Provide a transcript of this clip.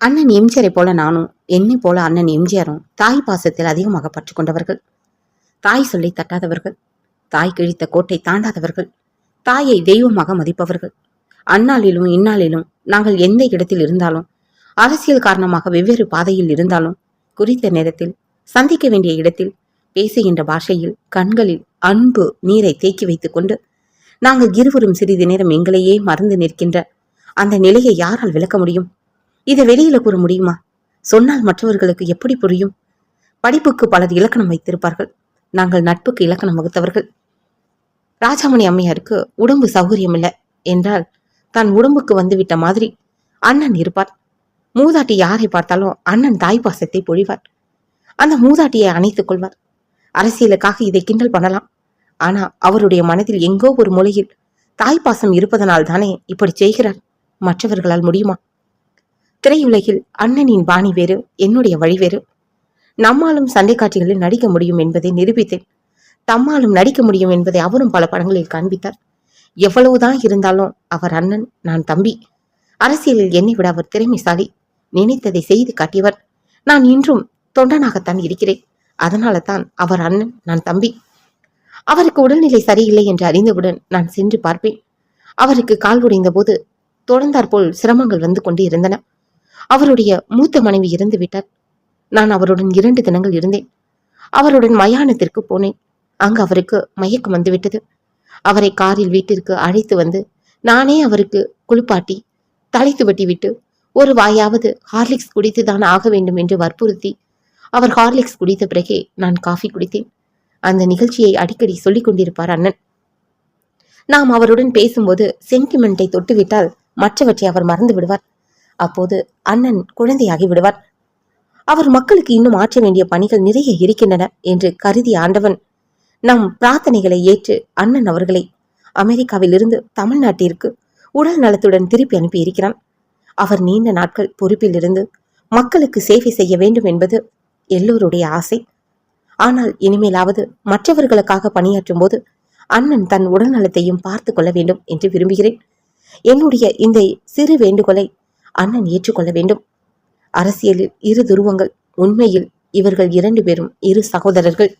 அண்ணன் எம்ஜிஆரை போல நானும், என்னை போல அண்ணன் எம்ஜிஆரும் தாய் பாசத்தில் அதிகமாக பற்று கொண்டவர்கள். தாய் சொல்லை தட்டாதவர்கள், தாய் கிழித்த கோட்டை தாண்டாதவர்கள், தாயை தெய்வமாக மதிப்பவர்கள். அந்நாளிலும் இந்நாளிலும் நாங்கள் எந்த இடத்தில் இருந்தாலும், அரசியல் காரணமாக வெவ்வேறு பாதையில் இருந்தாலும், குறித்த நேரத்தில் சந்திக்க வேண்டிய இடத்தில் பேசுகின்ற பாஷையில் கண்களில் அன்பு நீரை தேக்கி வைத்துக் கொண்டு நாங்கள் இருவரும் சிறிது நேரம் எங்களையே மறந்து நிற்கின்ற அந்த நிலையை யாரால் விளக்க முடியும்? இதை வெளியில கூற முடியுமா? சொன்னால் மற்றவர்களுக்கு எப்படி புரியும்? படிப்புக்கு பலர் இலக்கணம் வைத்திருப்பார்கள். நாங்கள் நட்புக்கு இலக்கணம் வகுத்தவர்கள். ராஜாமணி அம்மையாருக்கு உடம்பு சௌகரியம் இல்லை என்றால் தன் உடம்புக்கு வந்துவிட்ட மாதிரி அண்ணன் இருப்பார். மூதாட்டி யாரை பார்த்தாலும் அண்ணன் தாய் பாசத்தை பொழிவார். அந்த மூதாட்டியை அணைத்துக் கொள்வார். அரசியலுக்காக இதை கிண்டல் பண்ணலாம். ஆனா அவருடைய மனதில் எங்கோ ஒரு மூலையில் தாய்ப்பாசம் இருப்பதனால் தானே இப்படி செய்கிறார். மற்றவர்களால் முடியுமா? திரையுலகில் அண்ணனின் பாணி வேறு, என்னுடைய வழி வேறு. நம்மாலும் சண்டை காட்சிகளில் நடிக்க முடியும் என்பதை நிரூபித்தேன். தம்மாலும் நடிக்க முடியும் என்பதை அவரும் பல படங்களில் காண்பித்தார். எவ்வளவுதான் இருந்தாலும் அவர் அண்ணன், நான் தம்பி. அரசியலில் என்னை விட அவர் திறமைசாலி. நினைத்ததை செய்து காட்டியவர். நான் இன்றும் தொண்டனாகத்தான் இருக்கிறேன். அதனால தான் அவர் அண்ணன், நான் தம்பி. அவருக்கு உடல்நிலை சரியில்லை என்று அறிந்தவுடன் நான் சென்று பார்ப்பேன். அவருக்கு கால் உடைந்த போது தொடர்ந்தாற்போல் சிரமங்கள் வந்து கொண்டு இருந்தன. அவருடைய மூத்த மனைவி இறந்து விட்டார். நான் அவருடன் 2 தினங்கள் இருந்தேன். அவருடன் மயானத்திற்கு போனேன். அங்கு அவருக்கு மயக்கம் வந்துவிட்டது. அவரை காரில் வீட்டிற்கு அழைத்து வந்து நானே அவருக்கு குளிப்பாட்டி தலைத்து வெட்டி விட்டு ஒரு வாயாவது ஹார்லிக்ஸ் குடித்துதான் ஆக வேண்டும் என்று வற்புறுத்தி அவர் ஹார்லிக்ஸ் குடித்த பிறகே நான் காஃபி குடித்தேன். அந்த நிகழ்ச்சியை அடிக்கடி சொல்லிக் கொண்டிருப்பார் அண்ணன். நாம் அவருடன் பேசும்போது சென்டிமெண்டை தொட்டுவிட்டால் மற்றவற்றை அவர் மறந்து விடுவார். அப்போது அண்ணன் குழந்தையாகி விடுவார். அவர் மக்களுக்கு இன்னும் ஆற்ற வேண்டிய பணிகள் நிறைய இருக்கின்றன என்று கருதிய ஆண்டவன் நம் பிரார்த்தனைகளை ஏற்று அண்ணன் அவர்களை அமெரிக்காவில் இருந்து தமிழ்நாட்டிற்கு உடல் நலத்துடன் திருப்பி அனுப்பி இருக்கிறான். அவர் நீண்ட நாட்கள் பொறுப்பில் இருந்து மக்களுக்கு சேவை செய்ய வேண்டும் என்பது எல்லோருடைய ஆசை. ஆனால் இனிமேலாவது மற்றவர்களுக்காக பணியாற்றும் போது அண்ணன் தன் உடல் நலத்தையும் பார்த்து கொள்ள வேண்டும் என்று விரும்புகிறேன். என்னுடைய இந்த சிறு வேண்டுகோளை அண்ணன் ஏற்றுக்கொள்ள வேண்டும். அரசியலில் 2 துருவங்கள். உண்மையில் இவர்கள் 2 பேரும் 2 சகோதரர்கள்.